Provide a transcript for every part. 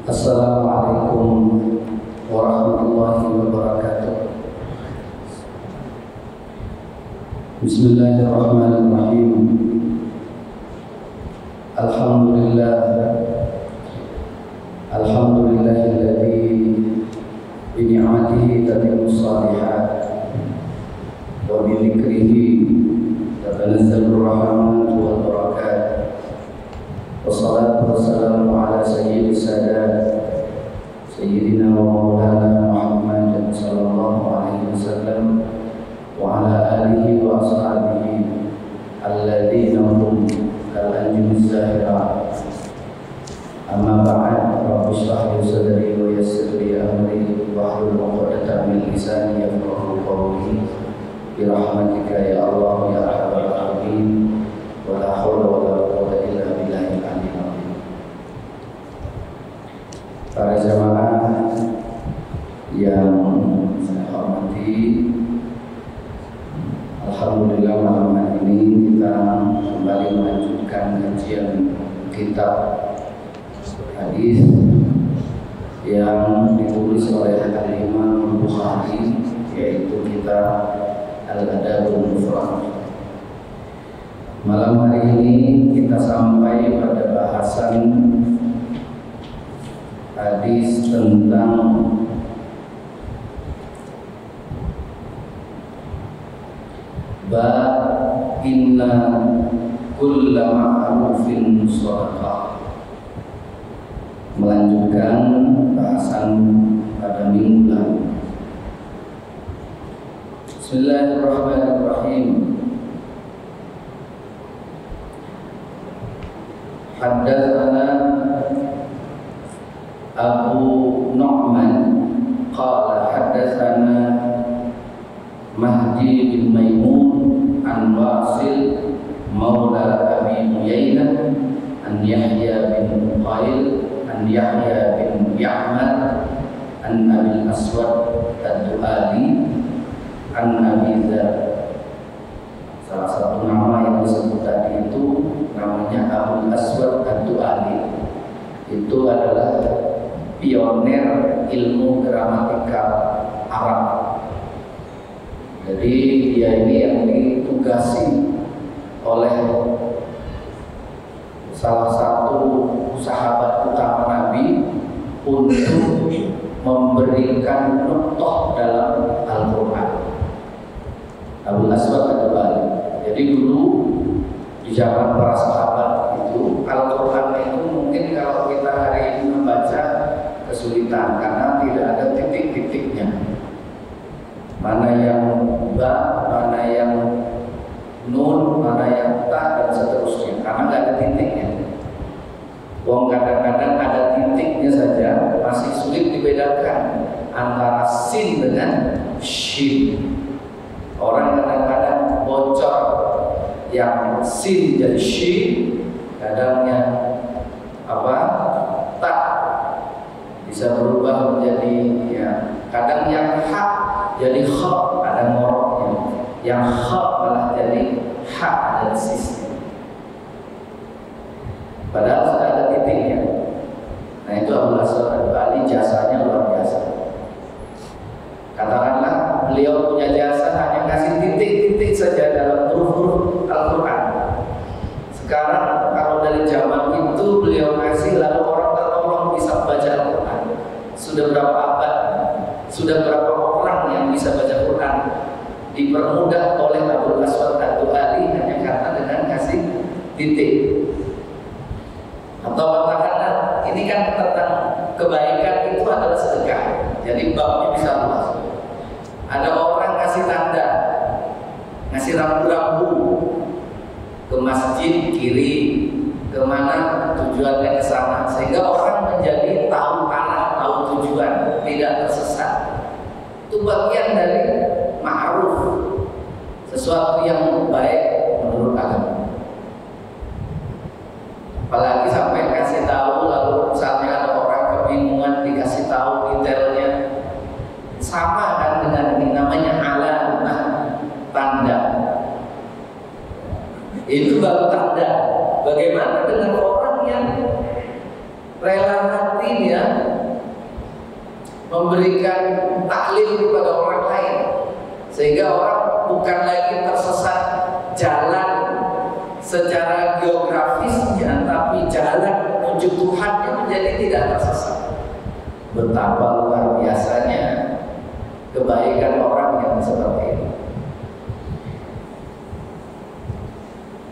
Assalamualaikum warahmatullahi wabarakatuh. Bismillahirrahmanirrahim. Alhamdulillahilladzi bi ni'matihi tatimmu shalihat wa bi dzikrihi tatanazzalu rahmatu wal barakat. Wassalatu wassalamu ala sayyidis sadat sayyidina wa maulana Muhammad sallallahu alaihi wasallam wa ala alihi wa ashabihi alladzina hum kal anjumiz zahira. Amma ba'd, rabbi shrah li sadri wa yassir li amri wahlul 'uqdatam min lisani yafqahu qawli bi rahmatika ya Allah ya arhamar rahimin. Wa la haula wa la quwwata illa billahil aliyyil azim. Para jamaah yang saya hormati, alhamdulillah malam hari ini kita kembali melanjutkan kajian kitab hadis yang ditulis oleh Al-Imam Bukhari, yaitu kitab Al-Adabul Mufrad. Malam hari ini kita sampai pada bahasan hadis tentang bab inna kulla ma'rufin shadaqah, melanjutkan bahasan pada minggu lalu. Bismillahirrahmanirrahim. Haddatsana Abu Nu'man qala haddatsana Mahdi bin Maimun an Wasil maula Abi Muyainah an Yahya bin Qail an Yahya bin Ya'mar an Abi Aswad ad-Du'ali an Abi Dzar. Salah satu nama yang disebut tadi itu namanya Abu Aswad ad-Du'ali. Itu adalah pioner ilmu gramatikal Arab. Jadi dia ini yang ditugasi oleh salah satu sahabat utama Nabi untuk memberikan nuqtah dalam Al-Quran. Abu Aswad ad-Du'ali. Jadi dulu di zaman para sahabat itu Al-Quran itu mungkin kalau kita hari ini membaca kesulitan karena tidak ada titik-titiknya. Mana yang ba, mana yang nun, mana yang ta, dan seterusnya. Karena nggak ada titiknya. Wong kadang-kadang ada titiknya saja masih sulit dibedakan antara sin dengan shin. Orang kadang-kadang bocor yang sin jadi shin, kadangnya tak bisa berubah menjadi kadang yang ha jadi kha, ada ngoroknya, yang kha malah jadi ha, ada sisnya. Padahal sudah ada titiknya. Nah itu Abu Aswad ad-Du'ali jasanya luar biasa. Katakanlah beliau punya jasa hanya kasih titik-titik saja dalam huruf-huruf Al-Quran. Sekarang kalau dari zaman itu beliau kasih lalu orang tertolong bisa baca Al-Quran. Sudah berapa abad, sudah berapa orang yang bisa baca Quran, dipermudah oleh Abu Aswad ad-Du'ali hanya karena dengan kasih titik. Atau katakanlah ini kan tentang kebaikan itu adalah sedekah, jadi babnya bisa luas. Ada orang kasih tanda, ngasih rambu-rambu ke masjid kiri, kemana tujuannya ke sana, sehingga orang menjadi tahu arah, tahu tujuan, tidak tersesat. Itu bagian dari ma'ruf, sesuatu yang baik menurut agama. Apalagi sampai kasih tahu, lalu misalnya ada orang kebingungan dikasih tahu detailnya, sama kan dengan ini namanya alamah, tanda. Itu baru tanda. Bagaimana dengan orang yang rela hati dia memberikan taklim kepada orang lain, sehingga orang bukan lagi tersesat jalan secara geografisnya, tapi jalan menuju Tuhannya menjadi tidak tersesat. Betapa luar biasanya kebaikan orang yang seperti ini.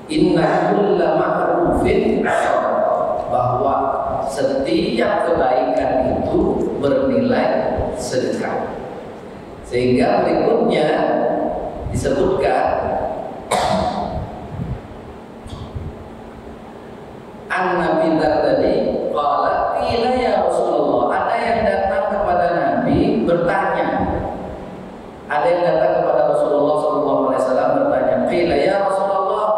Inna kulla ma'rufin shadaqah, bahwa setiap kebaikan itu bernilai sedekah. Sehingga berikutnya disebutkan An-Nabi tadi qala qila ya Rasulullah, ada yang datang kepada Nabi bertanya. Ada yang datang kepada Rasulullah SAW bertanya, qila ya Rasulullah,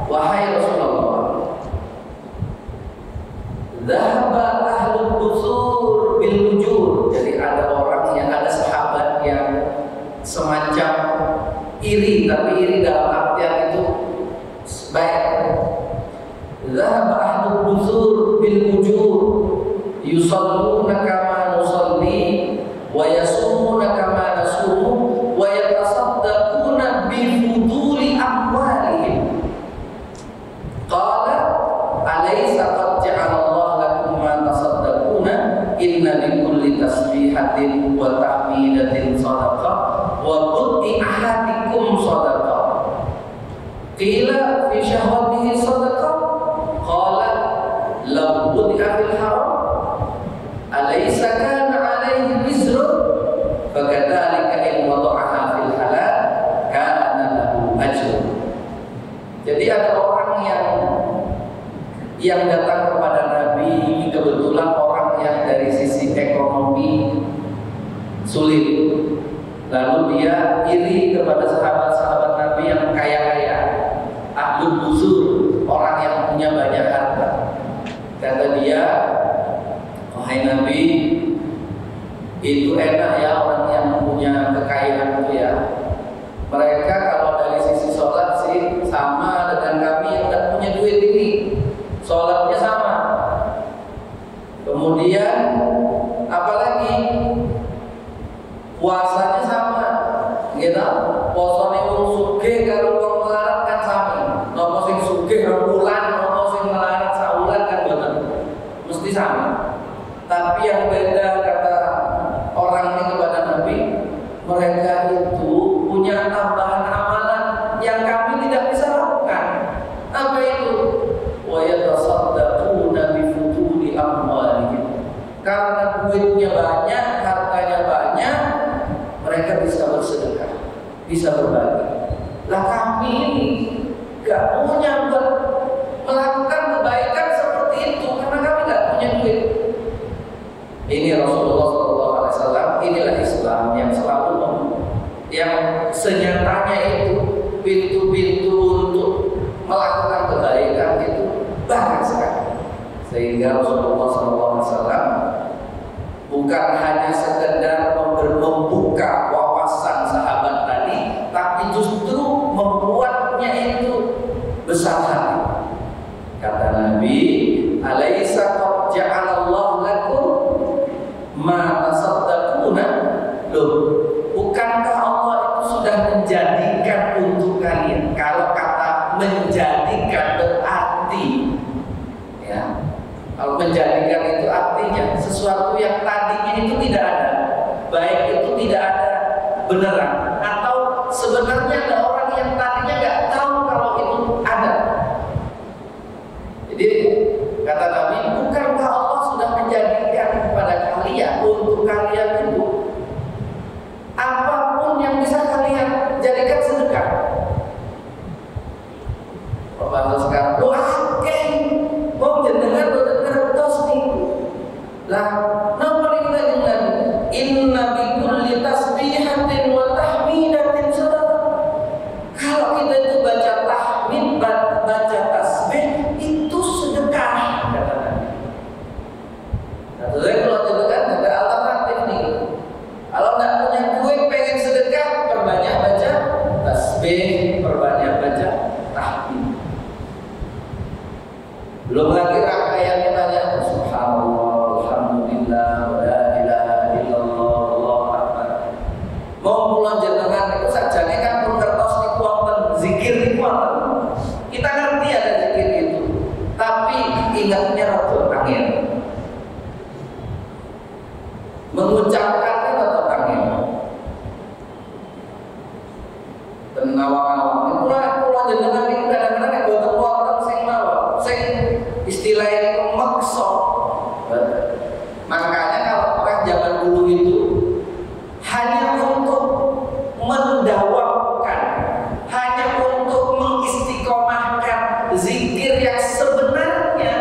wahai Rasulullah, dhahaba ahlul busur bil ujur. Jadi ada orang yang, ada sahabat yang semacam iri, tapi iri dalam artian itu baik. Dhahaba ahlul busur bil ujur yusalluna kama nusalli wa yasumuna kama nasumu wa yatasaddaquna bi fuduli amwalihim. Qala alaysa qad ja'ala Allah lakum ma tasaddaquna inna bi kulli tasbihatin wa tahmidatin sadaqah wa bud'i ahadikum sadaqah. Qila fi syahwatihi sadaqah. Qala law bud'a fil haram alaysa kana alayhi wizrun fakadzalika in wada'aha fil halal kana lahu ajrun. Jadi ada orang yang datang kepada Nabi, kebetulan orang yang dari sisi ekonomi sulit. Lalu dia iri kepada sahabat-sahabat Nabi yang kaya-kaya, ahlul busur, orang yang punya banyak harta. Kata dia, wahai Nabi, itu enak ya orang yang punya kekayaan itu ya. Mereka kalau dari sisi sholat sih sama dengan kami yang tidak punya duit ini. Sholatnya sama. Kemudian apalagi puasanya sama, gitu. Posone wong sugih karo wong melarat kan sami. Nopo sing sugih rembulan, nopo sing melarat saulan kan boten mesti sama. Tapi yang beda kata orang ini kepada Nabi, mereka itu punya tambahan amalan yang kami tidak bisa lakukan. Apa itu? Wa yatasaddaquna bi fuduli amwalihim. Karena duitnya banyak, hartanya banyak, mereka bisa bersedekah, bisa berbagi. Lah kami ini gak punya melakukan kebaikan seperti itu karena kami gak punya duit. Ini Rasulullah SAW, inilah Islam yang selalu yang senyatanya itu pintu-pintu untuk melakukan kebaikan itu banyak sekali. Sehingga Rasulullah SAW bukan hanya sekedar membuka wawasan sahabat tadi, tapi justru membuatnya itu besar hati. Kata Nabi, alaysa qad ja'ala Allah lakum ma tasaddaquna. Loh, bukankah Allah itu sudah menjadikan untuk kalian? Kalau kata menjadikan berarti, ya, kalau menjadikan itu artinya sesuatu yang tadinya itu tidak ada, baik itu tidak ada beneran, atau sebenarnya ada orang yang tadinya nggak tahu kalau itu ada. Jadi kata Nabi, bukankah Allah sudah menjadikan kepada kalian, untuk kalian itu apapun yang bisa kalian jadikan sedekah. Bahasa sekarang, doa mau jenengan berterus nih. Lah, napa nih dengan inna bi kulli tasbihatin wa tahmidatin sadaqah. Kalau kita itu baca tahmid, baca tasbih, itu sedekah, kata Nabi. Nah, terus kalau sedekah ada alternatif nih. Kalau nggak punya duit pengen sedekah, perbanyak baca tasbih, perbanyak baca tahmid. Belum lagi rangkaiannya banyak, subhanallah, alhamdulillah, mengucapkannya tetap angin. Tenawang-awang pulau jenengan ini kadang-kadang yang boten wonten sing mawon, sing istilahnya maksa. Makanya kalau orang zaman dulu itu hanya untuk mendawamkan, hanya untuk mengistiqomahkan zikir yang sebenarnya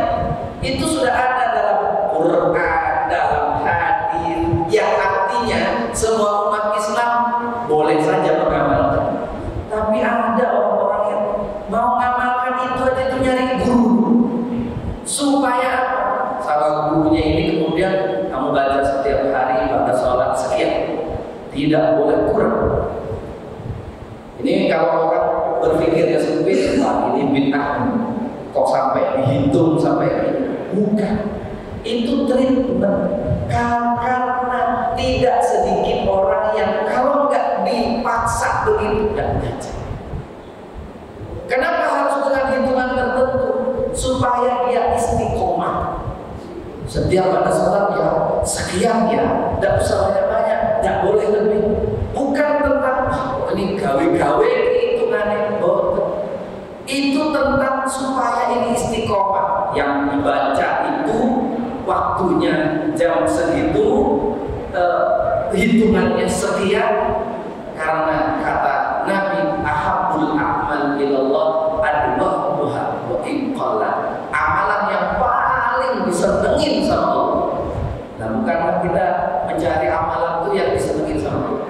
itu sudah ada dalam Quran, dalam hadis, yang artinya semua umat Islam boleh saja mengamalkan. Tapi ada orang-orang yang mau mengamalkan itu aja itu nyari guru supaya sama gurunya ini kemudian kamu baca setiap hari pada sholat sekian, tidak boleh kurang. Ini kalau orang berpikirnya sempit, wah ini bid'ah, kok sampai dihitung sampai ini? Bukan, itu treatment. Karena tidak sedikit orang yang kalau nggak dipaksa begitu nggak baca. Kenapa harus dengan hitungan tertentu? Supaya dia istiqomah. Setiap pada sholat ya sekian ya, tidak usah banyak-banyak, tidak boleh lebih. Bukan tentang ini gawe-gawe hitungannya, itu tentang supaya ini istiqomah. Yang dibaca itu waktunya jam segitu, hitungannya sekian. Karena kata Nabi, ahabbul a'mal ilallah adwamuha wa iqalla. Amalan yang paling disenengin sama Allah. Nah, bukanlah kita mencari amalan itu yang disenengin sama Allah.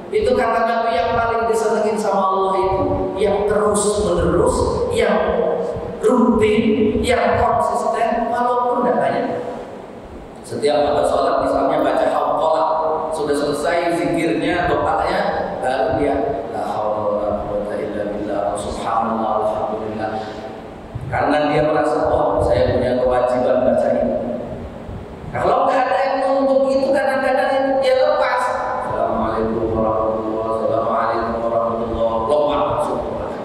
Itu kata Nabi, yang paling disenengin sama Allah itu yang terus menerus, yang rutin, yang konsisten, walaupun tidak banyak. Setiap pada sholat misalnya baca hafqalah, sudah selesai zikirnya, doanya, baru dia la haula wala quwwata illa billah, subhanallah, alhamdulillah. Karena dia merasa, oh saya punya kewajiban baca ini. Kalau nggak ada yang nuntut itu, kadang-kadang dia lepas. Assalamualaikum warahmatullahi wabarakatuh. Assalamualaikum warahmatullahi wabarakatuh.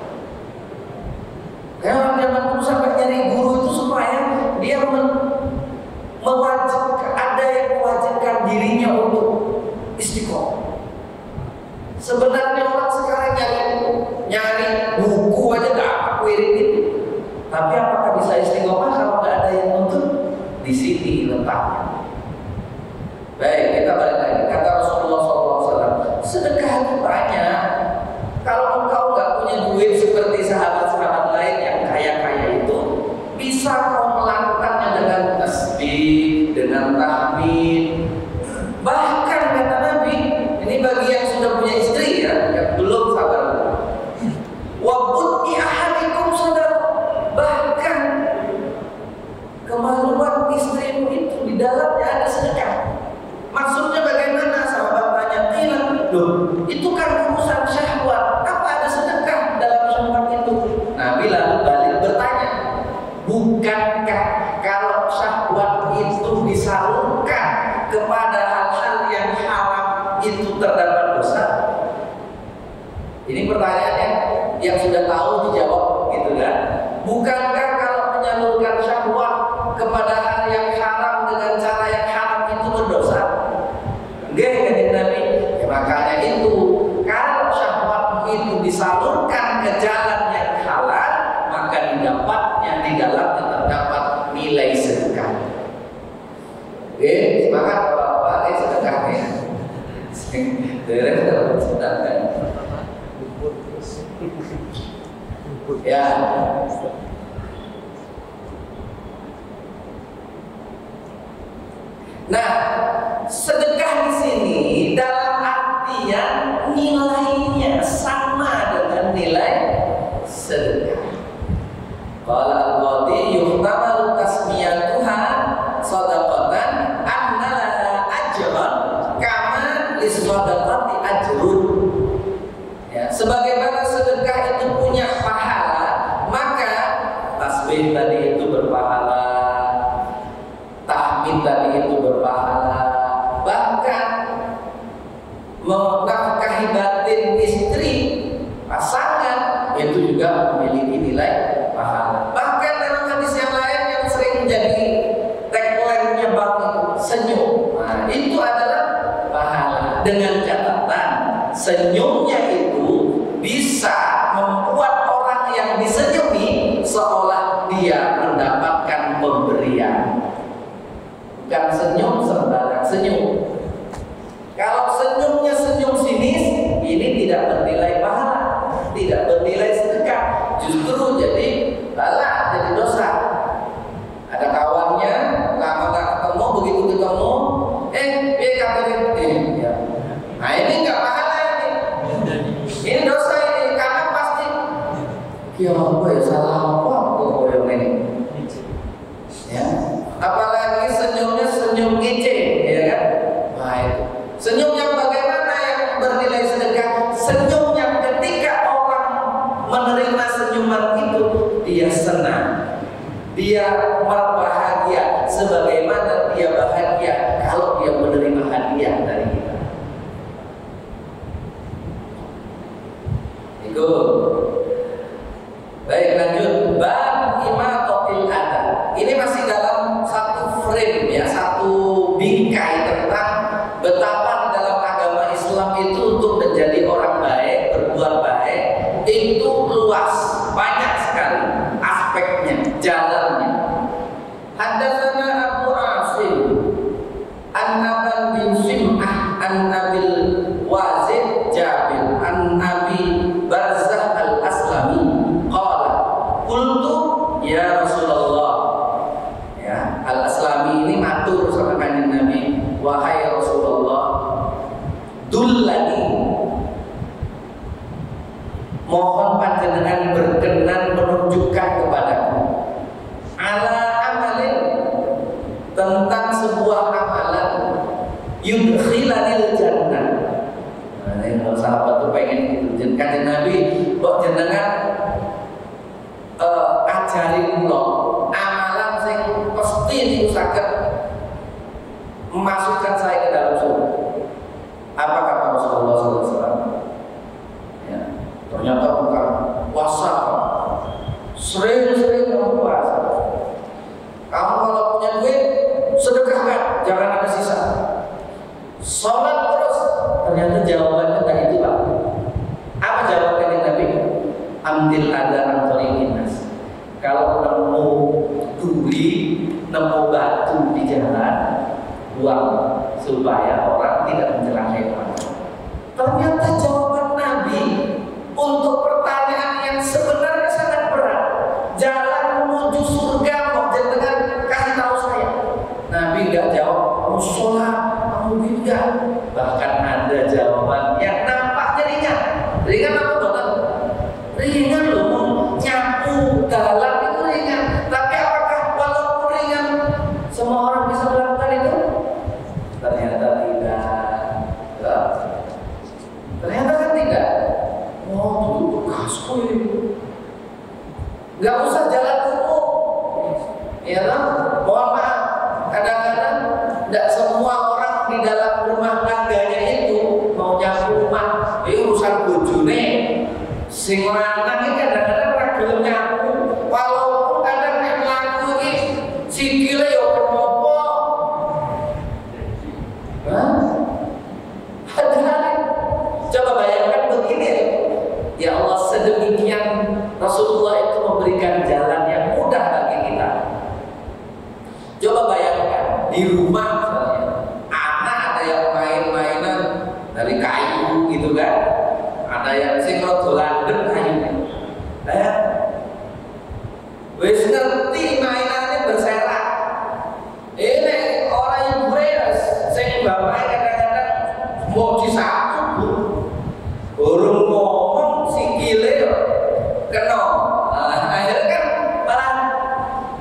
Kayak orang zaman dulu sampai nyari guru itu supaya dia mewajibkan, ada yang mewajibkan dirinya untuk istiqomah. Sebenarnya orang sekarang nyari buku aja nggak aku iritin. Tapi apakah bisa istiqomah kalau nggak ada yang nuntut? Di sini letaknya. Baik, kita balik lagi. Kata Rasulullah SAW, sedekah itu banyak. Kalau engkau nggak punya duit seperti sahabat-sahabat lain yang kaya-kaya itu, bisa kau melakukannya dengan tasbih, dengan tahmid. Bahkan kata Nabi, ini bagi yang sudah punya istri ya, yang belum sabar. Wa bud'i ahadikum sadaqah. Bahkan kemaluan istrimu itu di dalamnya ada sedekah. Maksudnya bagaimana? Sahabat tanya, loh, itu kan urusan syahwat. Apa ada sedekah dalam syahwat itu? Nabi lalu balik bertanya, bukankah kalau syahwat itu disalurkan kepada hal-hal yang haram itu terdapat dosa? Ini pertanyaannya yang sudah tahu dijawab gitu kan? Bukankah kalau menyalurkan syahwat kepada hal yang haram dengan cara yang haram itu berdosa? Enggak, kata Nabi. Ya, makanya itu kalau syahwat itu disalurkan ke jalan yang halal, maka didapatnya di dalamnya terdapat nilai sedekah. Oke, semangat bapak-bapak, sedekahnya. Derek dapat sedekah. Ya. Nah, sedekah di sini dalam artian nilainya sama dengan nilai sedekah. Qala al-qadi yuhtamalu tasmiyatuha shadaqatan anna laha ajran kama lis-shadaqati ajrun. Ya, sebagaimana sedekah itu punya pahala, maka tasbih tadi itu berpahala, tahmid tadi itu berpahala, bahkan menafkahi batin istri, pasangan itu juga memiliki nilai pahala. Bahkan dalam hadis yang lain yang sering menjadi tagline-nya Bang, senyum. Nah, itu adalah pahala. Dengan catatan senyumnya itu bisa membuat orang yang disenyumi seolah dia mendapatkan pemberian. Bukan senyum sembarang senyum. Kalau senyumnya senyum sinis, ini tidak bernilai pahala, tidak bernilai sedekah, justru jadi bala, jadi dosa. Ada kawannya lama gak ketemu, begitu ketemu, kabarin, ya. Nah ini nggak pahala ini dosa ini, karena pasti, ya apa ya salah apa koyong ini, ya. Apalagi senyumnya senyum ngece, ya kan? Baik. Senyum yang bagaimana yang bernilai sedekah? Senyum yang ketika orang menerima senyuman itu, dia senang, dia berbahagia, sebagaimana dia bahagia kalau dia menerima hadiah dari kita. Itu. Baik, lanjut. Bab imatatil adha. Ini masih dalam satu frame ya, satu bingkai tentang betapa di dalam agama Islam itu untuk menjadi orang baik, berbuat baik itu luas, banyak sekali aspeknya, jalannya. Haddatsana Abu Asim An-Naban bin Sim'ah An-Nabil Wazid Jabir An-Nabi Barzah Al-Aslami qala qultu ya Rasulullah, ya, Al-Aslami ini matur sama kanjeng Nabi, wahai Rasulullah, dullani, mohon panjenengan berkenan menunjukkan kepadaku ala amalin, tentang sebuah amalan yudkhilanil jannah. Nah, ini kalau sahabat tuh pengen gitu, kanjeng Nabi kok jenengan ajarin kula amalan sing pasti niku saged memasukkan saya ke dalam surga. Apa kata Rasulullah SAW? Ya, ternyata bukan puasa. Sering-sering kamu puasa. Kamu kalau punya duit, sedekahkan, jangan ada sisa. Sholat terus. Ternyata jawabannya tadi itu Pak. Apa jawabannya Nabi? Amdil ada antarikin nas. Kalau nemu duri, nemu batu di jalan, buang supaya orang tidak mencelakai orang. Ternyata jawaban Nabi untuk pertanyaan yang sebenarnya sangat berat, jalan menuju surga kok jangan kasih tahu saya. Nabi nggak jawab, sholat, kamu tidak. Bahkan ada jawaban yang nampaknya ringan. Ringan apa betul? Ringan loh, nyapu dalam itu ringan. Tapi apakah walaupun ringan semua orang bisa melakukan itu? Ternyata tidak. Ya. Ternyata kan tidak. Oh, itu bekasku ini. Gak usah jalan umum. Ya kan? Mohon maaf. Kadang-kadang tidak semua orang di dalam rumah tangganya itu mau nyapu rumah. Ini urusan bojone. Sing lanang iki kadang-kadang ora gelem nyapu. Walaupun kadang nek mlaku iki sikile yo kemopo. Coba bayangkan begini ya Allah, sedemikian Rasulullah itu memberikan jalan yang mudah bagi kita. Coba bayangkan di rumah misalnya, anak ada yang main-mainan dari kayu gitu kan, ada yang sing rodolandeng kayunya. Wis ngerti mainannya berserak. Ini orang yang gue sing bapaknya kadang-kadang mau disapu, burung ngomong sikile kena. Akhirnya kan malah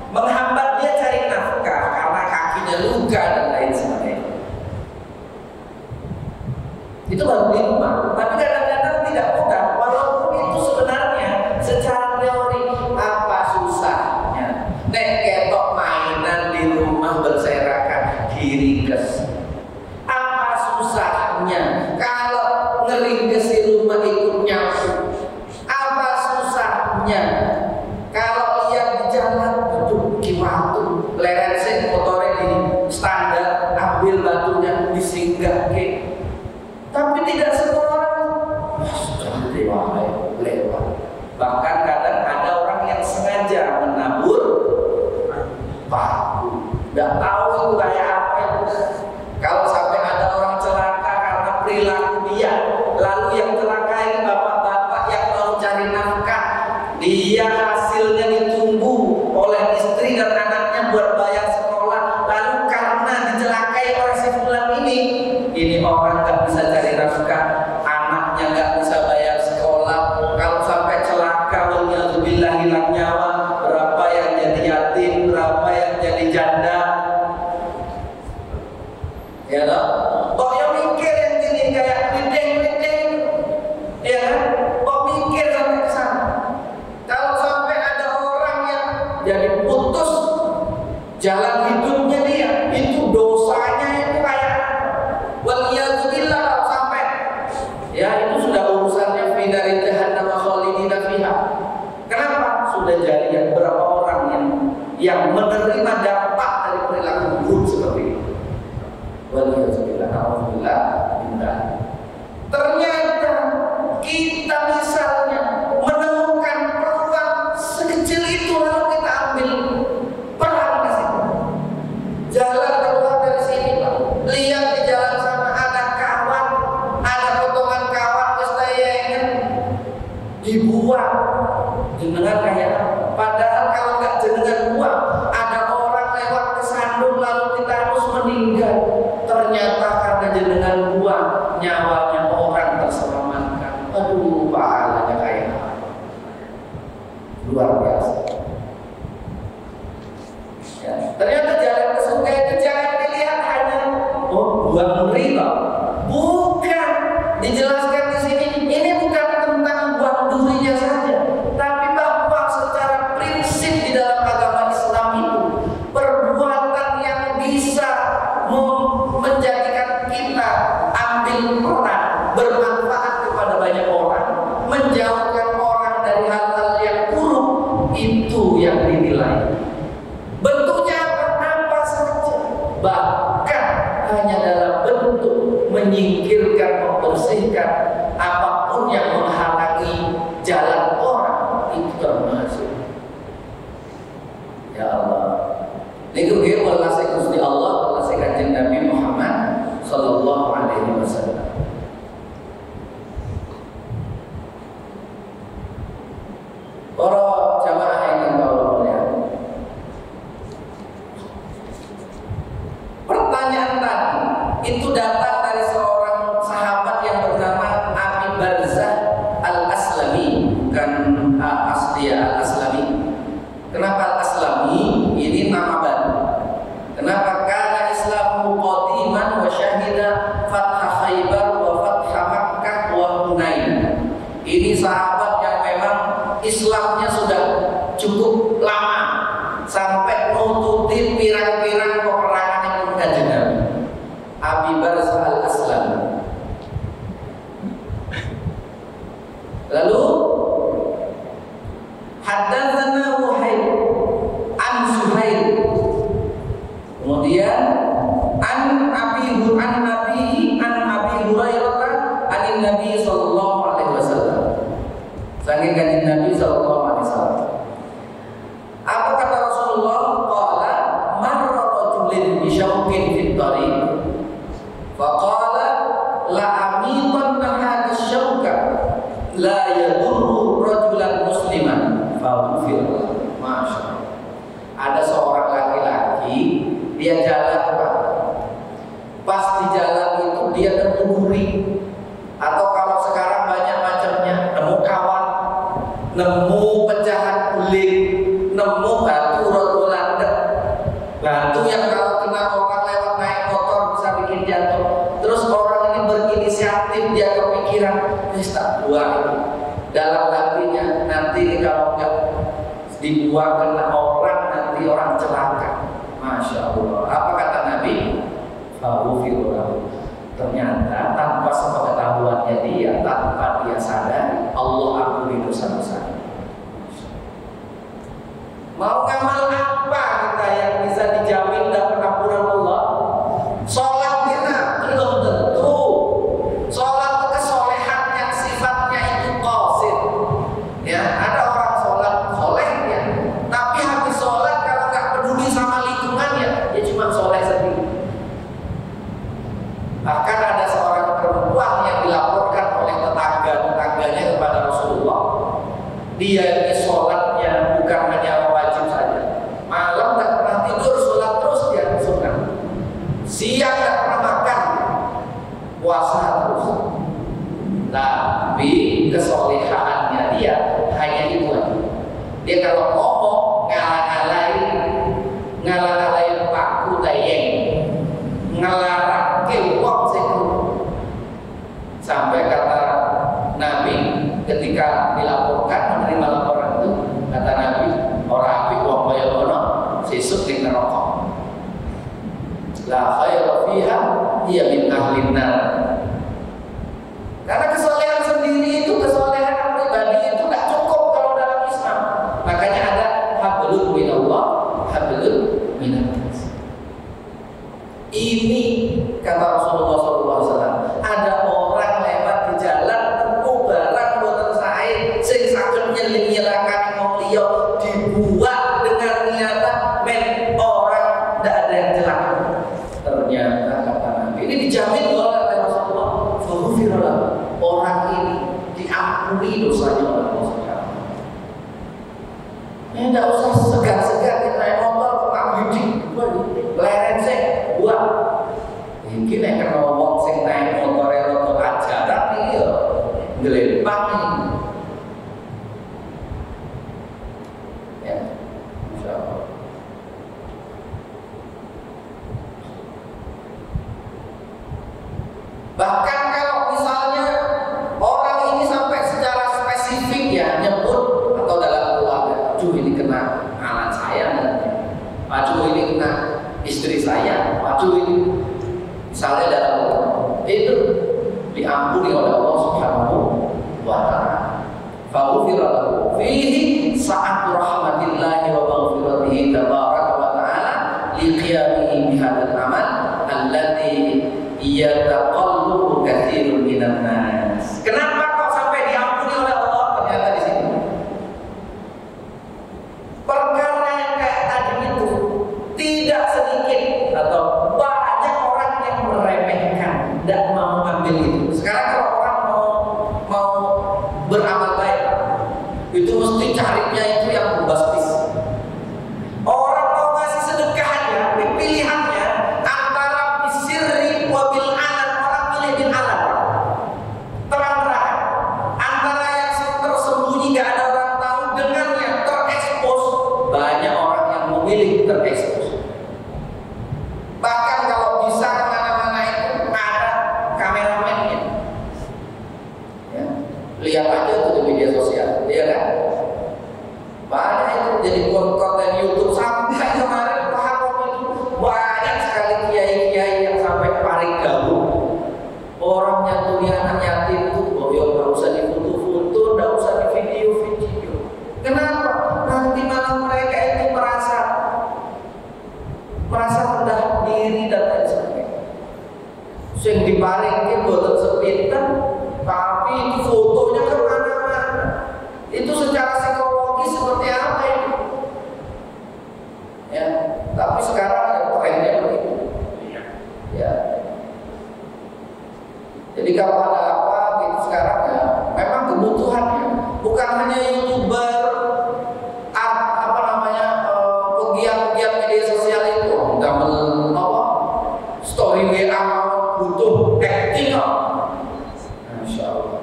menghambat dia cari nafkah karena kakinya luka dan lain sebagainya. Itu baru di rumah, tapi kadang-kadang tidak mudah. Walaupun itu sebenarnya secara teori apa susahnya? Nek ketok mainan di rumah berserakan diringkes. Apa susahnya kalau ngeringkes di rumah ikut nyapu? Apa susahnya kalau lihat di jalan aduh ki watu leren sing motore di standar ambil batunya singgah ke. Tapi tidak semua orang lewat. Bahkan kadang ada orang yang sengaja menabur paku. Tidak tahu itu kayak apa itu. Kalau sampai ada orang celaka karena perilaku dia, lalu yang celaka ini bapak-bapak yang mau cari nafkah, dia hasilnya ditunggu oleh istri dan anaknya buat bayar sekolah, lalu karena dicelakai oleh si fulan ini orang nggak bisa cari nafkah, anaknya nggak bisa bayar sekolah. Kalau sampai celaka, waliyadzubillah, hilang nyawa, berapa yang jadi yatim, berapa yang jadi janda. Ya toh? Kok yang mikir yang gini kayak lideng-lideng, ya kan? Kok mikir sampai ke sana? Kalau sampai ada orang yang jadi putus jalan hidupnya dia, itu dosanya itu kayak waliyadzubillah sampai ya itu sudah urusannya fi dari jahannam khalidina fiha. Kenapa? Sudah jadi berapa orang yang menerima dampak dari perilaku buruk seperti itu. Waliyadzubillah, alhamdulillah. Ternyata kita misalnya menemukan peluang sekecil itu, lalu kita ambil peran di situ. Jalan keluar dari sini, Pak. Lihat di jalan sana ada kawan, ada potongan kawan kestayangan dibuang. Jenengan kayak padahal kalau nggak jenengan buang, ada orang lewat kesandung lalu kita harus meninggal. Ternyata karena jenengan buang, nyawanya orang terselamatkan. Aduh, pahalanya kayak luar biasa. Ya, ternyata jalan ke surga itu jangan dilihat hanya buang riba. Bukan, dijelaskan di sini. Ini bukan tentang buang durinya saja, tapi bahwa secara prinsip di dalam agama Islam itu perbuatan yang bisa menjadikan kita ambil peran bermanfaat kepada banyak orang, menjauhkan orang dari hal-hal yang buruk, itu yang dinilai. Bentuknya apa saja, bahkan hanya dalam bentuk menyingkirkan, membersihkan apapun yang menghalangi jalan orang, itu termasuk. Ya Allah, ini walase Gusti Allah, walase Kanjeng Nabi Muhammad sallallahu alaihi wasallam. Para jamaah yang Allah muliakan, pertanyaan tadi itu datang dari seorang sahabat yang bernama Abi Barzah Al-Aslami, bukan Asliya Al-Aslami. Kenapa Al-Aslami? Ini nama baru. Kenapa? Karena Islamu qadiman wa syahida fathah Khaybar wa fathah Makkah wa Hunain. Ini sahabat yang memang Islamnya sudah cukup lama sampai nututi pirang-pirang peperangan yang Kanjeng Nabi. Abi Barzah Al-Aslami. Lalu haddatsana Wahid an Suhail, kemudian an Abi Hurairah an Nabi sallallahu alaihi wasallam. Saking Kanjeng Nabi sallallahu alaihi wasallam. Apa kata Rasulullah? Qala marra rajulin bi syauqin fit tariq faqala la amitanna hadha syauqa la yadurru rajulan musliman faghfir. Masyaallah. Ada seorang laki-laki, dia jalan, Pak. Pas di jalan itu dia nemu duri, atau kalau sekarang banyak macamnya, nemu kawan, nemu pecahan guling, nemu batu rotolandek, batu yang kalau kena orang lewat naik motor bisa bikin jatuh. Terus orang ini berinisiatif, dia kepikiran, tak buang itu dalam hatinya, nanti kalau nggak dibuang kena orang, nanti orang celaka. Masya Allah. Apa kata Nabi? Ternyata tanpa sepengetahuannya dia, tanpa dia sadari, Allah ampuni dosa-dosa. Mau ngamal apa kita yang bisa dijamin dapat ampunan Allah? Sholat kita belum tentu. Dia nggak pernah makan, puasa terus. Tapi kesolehaannya dia hanya itu aja. Dia kalau ngomong ngalah-ngalahin paku tayeng, ngelarake wong sing sampai kata Nabi ketika dilaporkan menerima laporan itu, kata Nabi, orang apik wong kaya ngono sesuk ning neraka. La khaira fiha hiya min ahlin nar. Karena kesolehan sendiri itu, kesolehan pribadi itu tidak cukup kalau dalam Islam. Makanya ada hablum minallah, hablum minannas. Ini kata Rasulullah SAW, ada orang lewat di jalan temu barang boten sae sing saged nyeling-nyelakan wong liya dibuat dengan niatan men orang tidak ada yang celaka. Ternyata kata Nabi ini dijamin oleh Rasulullah, faghfirullah, orang ini diampuni dosanya oleh Allah Subhanahu. Ya tidak usah segan-segan kita naik motor ke Pak Budi, leren sih, buat. Ini nek kena wong sing naik motor rada aja, tapi yo ngelempang ini. Ya, insyaallah. Bahkan kalau misalnya orang ini sampai secara spesifik ya nyebut atau dalam keluarga, "Aduh ini kena anak saya nanti. Aduh ini kena istri saya. Aduh ini," misalnya dalam itu diampuni oleh Allah Subhanahu wa taala. Faghfira lahu fihi sa'atu rahmatillahi wa maghfiratihi tabaraka wa ta'ala li qiyamihi bihadzal amal alladzi yataqallu katsirun minan nas. Kenapa kok sampai diampuni oleh Allah? Ternyata di sini perkara yang kayak tadi itu tidak sedikit atau banyak orang yang meremehkan, tidak mau ambil itu. Sekarang kalau orang mau beramal baik, itu mesti carinya itu yang berbastis. Orang mau ngasih sedekah aja, pilihannya antara bisirri wa bil alan, orang pilih bil alan, terang-terangan. Antara yang tersembunyi gak ada orang tahu dengan yang terekspos, banyak orang yang memilih terekspos. Bahkan kalau bisa kemana-mana itu ada kameramennya. Ya, lihat aja tuh di media sosial, iya kan? Banyak itu jadi konten YouTube. Sampai kemarin Muharram itu banyak sekali kiai-kiai yang sampai paring gabung. Orang yang punya anak yatim tuh, oh ya nggak usah difoto-foto, nggak usah di video-video. Kenapa? Nanti malah mereka itu merasa rendah diri dan lain sebagainya. Sing diparingke boten sepinten, tapi itu fotonya kemana-mana. Itu secara psikologis seperti apa itu? Ya, tapi sekarang ada trennya begitu. Ya. Jadi kalau ada apa gitu sekarang ya, memang kebutuhannya bukan hanya YouTuber, apa namanya, pegiat-pegiat media sosial itu, gamel apa, story WA butuh acting kok. Masya Allah.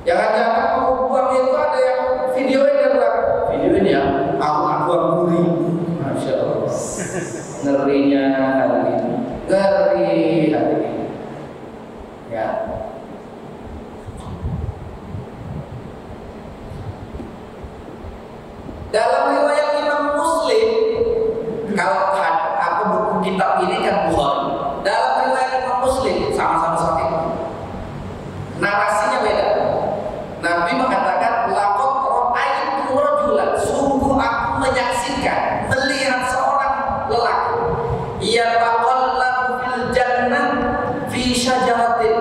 Jangan-jangan mau buang itu ada yang videoin di belakang. Videoin ya, aku buang gurih. Masya Allah. Ngerinya hari ini. Ngeri hari ini. Ya. Dalam riwayat Imam Muslim, kalau apa buku kitab ini kan Bukhari. Dalam riwayat Imam Muslim sama-sama sahih. Narasinya beda. Nabi mengatakan, laqad ra'aitu rajulan, sungguh aku menyaksikan, melihat seorang lelaki, yataqallabu fil jannah fi syajaratin.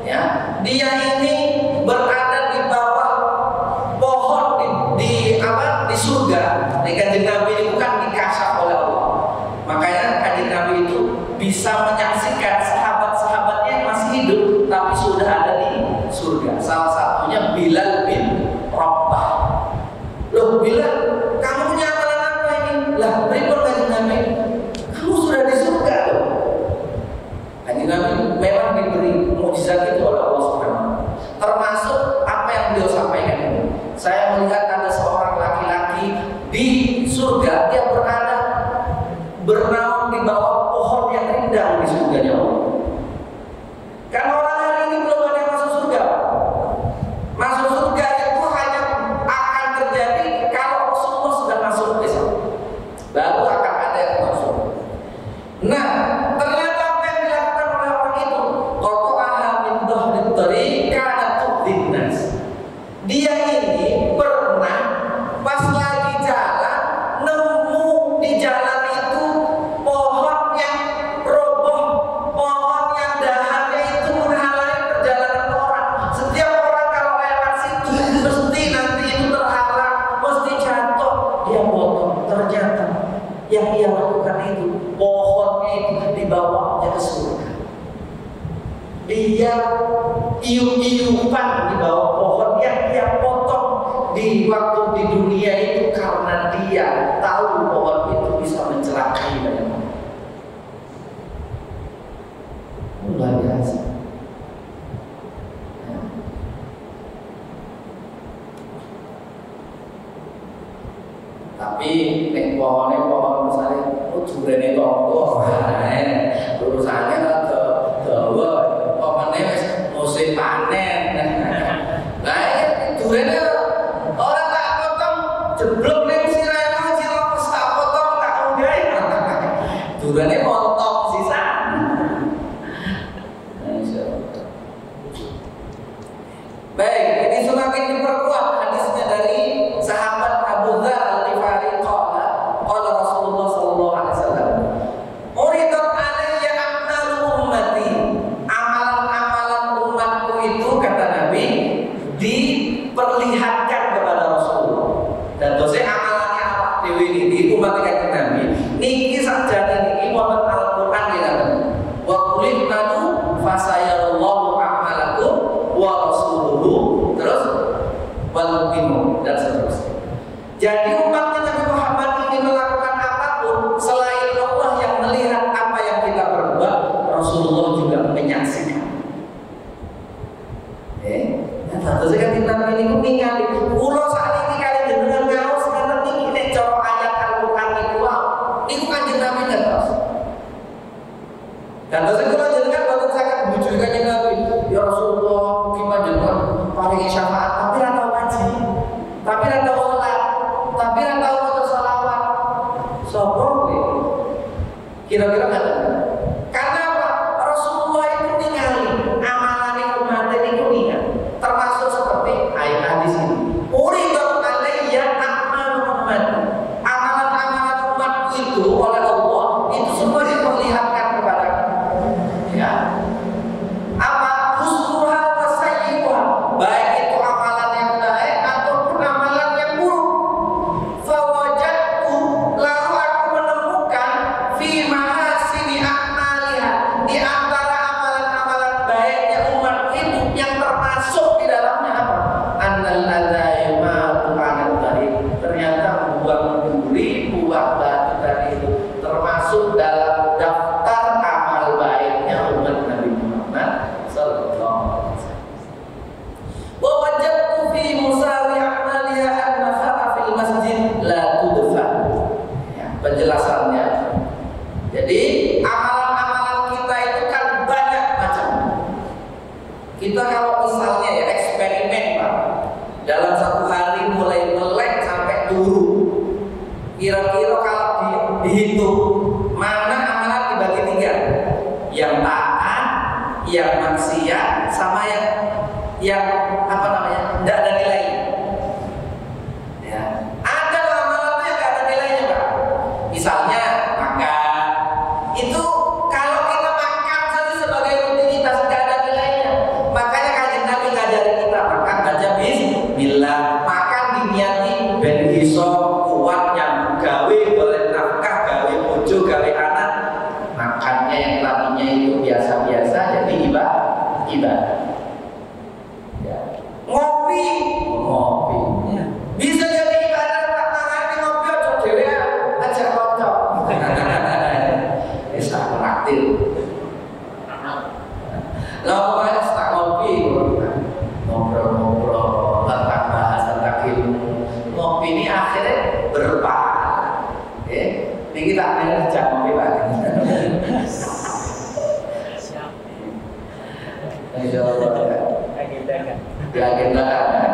Ya, dia ini berada di bawah pohon di surga. Kanjeng Nabi ini bukan dikasih oleh Allah. Makanya kanjeng Nabi itu bisa menyaksikan sahabat-sahabatnya yang masih hidup tapi sudah ada di surga. Salah satunya Bilal bin Rabah. Loh Bilal, kamu punya amalan apa ini? Lah, berikut kanjeng Nabi, kamu sudah di surga loh. rindang di surganya Allah. Karena orang hari ini belum ada yang masuk surga. Masuk surga itu hanya akan terjadi kalau Rasulullah sudah masuk Islam, baru akan ada yang masuk. Nah, ternyata apa yang dilakukan oleh orang itu, qata'aha min dhahrit thariq kanat tudhinnas. Dia ini pernah pas lagi jalan nemu di jalan itu pohon yang roboh, pohon yang dahannya itu menghalangi perjalanan orang. Setiap orang kalau lewat situ mesti nanti itu terhalang, mesti jatuh, dia potong. Ternyata yang dia lakukan itu pohonnya itu dibawanya ke surga. Dia iup-iupan di bawah pohon yang dia potong di waktu di dunia itu karena dia tahu pohon itu bisa mencelakai banyak orang. Luar biasa. Tapi nek pohonnya pohon misalnya durene tonggo, urusannya ke dawa, pohonnya musim panen. Nah, durene orang tak potong jeblok ning sirah cilok tak potong tak unggahi. Durene potong sisa. Baik, ini semakin diperkuat hadisnya dari sahabat Abu Dzar Al-Ghifari qala Rasulullah sallallahu alaihi wasallam, "Uridat alayya a'malu ummati." Amalan-amalan umatku itu kata Nabi diperlihatkan kepada Rasulullah. Dan dosa amalannya awak dhewe iki umat kanjeng Nabi niki sakjane niki wonten Al-Qur'an dikatakan, "Wa qul nadu fasayallahu a'malakum wa rasuluhu," terus wal mu'minun dan seterusnya. Jadi umatnya Nabi Muhammad ini melakukan apapun selain Allah yang melihat apa yang kita perbuat, Rasulullah juga menyaksikan. Nah, terus kan Nabi ini ningali kula sakniki kali jenengan ngaos ngaten niki nek cara ayat Al-Qur'an niku niku kanjeng Nabi ngertos. Dan terus kula jenengan boten saged bujuki kanjeng Nabi, "Ya Rasulullah, kita jenengan paringi syafaat, tapi ra tau ngaji, tapi ra tau salat, tapi ra tau maca selawat." Sapa kowe? Kira-kira ngaten. Karena apa? Rasulullah itu ningali amalane umat niku ingat. Termasuk seperti ayat hadis ini. Uridat alayya a'malu umat. Amalan-amalan umatku itu oleh Allah itu semua diperlihatkan kepada ya. Apa husnuha wa sayyi'uha, baik itu amalan yang baik ataupun amalan yang buruk. Fawajadtu, lalu aku menemukan fi mahasini a'maliha, di antara amalan-amalan baiknya umat itu yang termasuk di dalamnya apa? Annal adzayma tu'anat tariq. Ternyata buang duri, buang batu tadi itu termasuk dalam daftar amal baiknya umat Nabi Muhammad sallallahu alaihi wasallam. Wa wajadtu fi musawi a'maliha an-nafa'a fil masjid la tudfa. Ya, penjelasannya. Jadi amalan-amalan kita itu kan banyak macam. Kita kalau misalnya ya eksperimen Pak, dalam satu hari mulai melek sampai turun, kira-kira kalau dihitung mana amalan dibagi tiga, yang taat, yang maksiat, sama yang apa namanya tidak ada nilainya. Ya. Ada amalan yang tidak ada nilainya Pak. Misalnya makan, itu kalau kita makan saja sebagai rutinitas tidak ada nilainya. Makanya kanjeng Nabi ngajari kita makan baca bismillah, makan diniati ben iso kuat yang gawe boleh nafkah, gawe bojo, gawe anak. Makannya yang tadinya itu biasa-biasa jadi ibadah. Ya. Ngopi ya. Bisa jadi ibadah Pak, mangane ngopi aja dhewe aja kanca. Wis tak praktil. Lah pokoknya tak ngopi, ngobrol-ngobrol tentang bahas tentang ilmu. Ngopi ini akhirnya berpahala. Ini kita akan kerja ngopi Pak. agenda ada.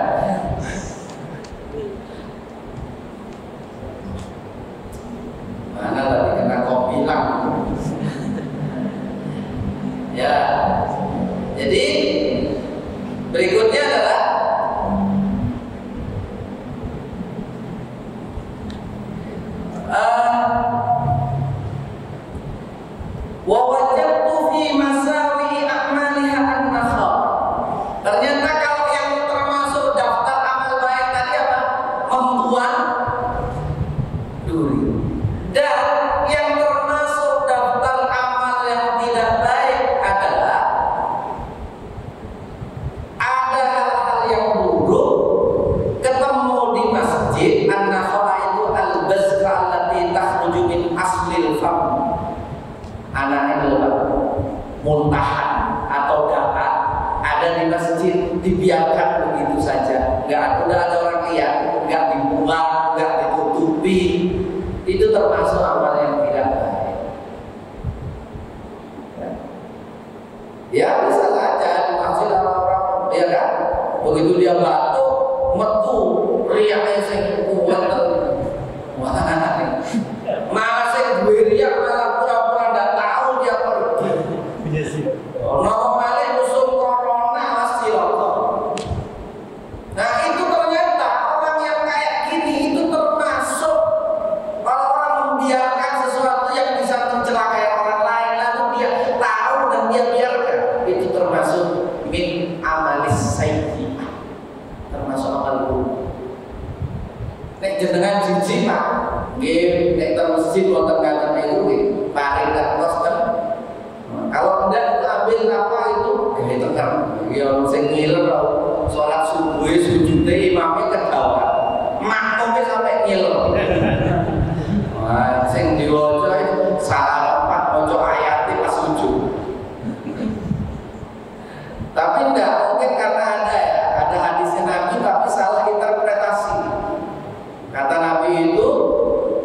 Mana tadi kena kopi lang. Ya. Jadi berikutnya adalah wa wajadtu fi masawi a'maliha an-nakhal. Ternyata kalau yang termasuk daftar amal baik tadi apa? Membuang duri. Dan yang termasuk daftar amal yang tidak baik adalah ada hal-hal yang buruk ketemu di masjid. An-nakhal itu al-bazqa allati takhruju min aslil fam. Anaknya lebat, muntahan atau dapat ada di masjid, dibiarkan begitu saja, udah ada orang lihat, nggak dibuang, nggak ditutupi, itu termasuk amal yang tidak baik. Ya bisa saja di masjid ada orang, ya kan, begitu dia batuk, metu, riaknya saya kuat, wah anak-anak, malah saya gue riak malah pura-pura nggak tahu dia pergi. Normalnya musuh corona masih lockdown. Nah itu ternyata orang yang kayak gini itu termasuk orang membiarkan sesuatu yang bisa mencelakai orang lain, lalu dia tahu dan dia biarkan, itu termasuk min amalis sayyi'ah, termasuk amal buruk. Nek jenengan jijik Pak, nggih nek teng masjid wonten ngaten niku nggih paling dak kosten. Kalau enggak ambil apa itu gawe tekan. Ya sing ngiler salat subuh sujude imame kedawat. Makmume sampai ngiler. Wah, sing diwaca salah tempat maca ayat pas sujud. Tapi enggak mungkin karena ada hadisnya Nabi tapi salah interpretasi. Kata Nabi itu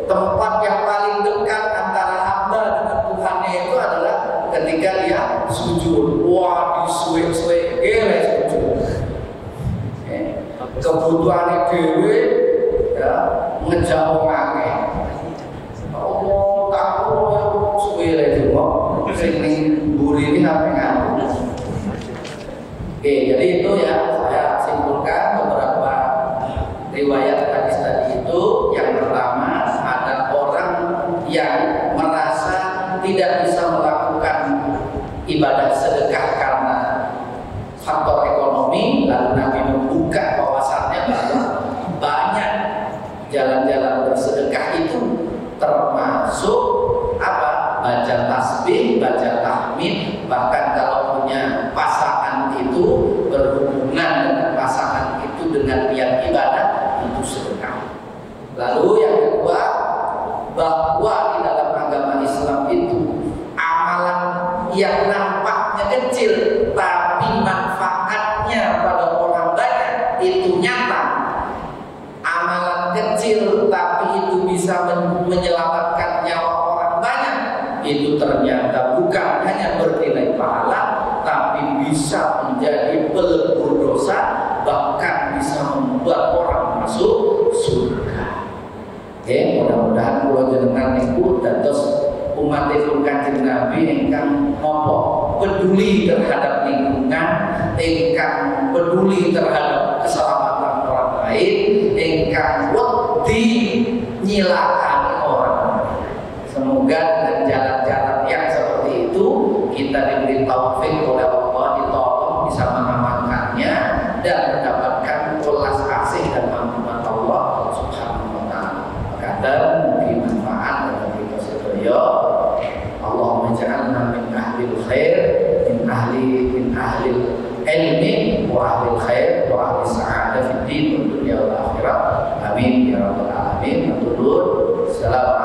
tempat yang paling dekat antara hamba dengan Tuhannya itu adalah ketika dia sujud. Wah, disuwe-suwe gele sujud. Kebutuhannya dewe ya ngejauh ngake. Allah takut ya suwe lagi kok. Sing ning mburi ini sampe ngantuk. Oke, jadi itu ya saya simpulkan beberapa riwayat hadis tadi itu. Yang pertama ada orang yang merasa tidak bisa melakukan ibadah sedekah karena faktor ekonomi, lalu Nabi membuka bahwasannya bahwa banyak jalan-jalan bersedekah itu termasuk apa? Baca tasbih, baca tahmid, bahkan kalau punya pasangan itu berhubungan dengan pasangan itu dengan niat ibadah itu sedekah. Lalu yang kedua, bahwa di dalam agama Islam itu amalan yang nampaknya kecil tapi manfaatnya pada orang banyak itu nyata. Amalan kecil tapi itu bisa menyelamatkan nyawa orang banyak, itu ternyata bukan hanya bernilai pahala tapi bisa menjadi pelebur dosa, bahkan bisa membuat orang masuk surga. Oke, mudah-mudahan kula jenengan niku dados umatipun Kanjeng Nabi ingkang nopo peduli terhadap lingkungan, ingkang peduli terhadap keselamatan orang lain, ingkang wedi nyilakani orang. Semoga dengan jalan-jalan yang seperti itu kita diberi taufik oleh Allah, ditolong bisa mengamalkannya dan mendapatkan welas asih dan ampunan Allah Subhanahu wa taala. Dan mungkin manfaat bagi kita sedaya. Allahumma ja'alna min ahlil khair, min ahli ilmi wa ahli khair wa ahli sa'adah fid din wal dunya wal akhirah. Amin ya rabbal alamin. Assalamualaikum.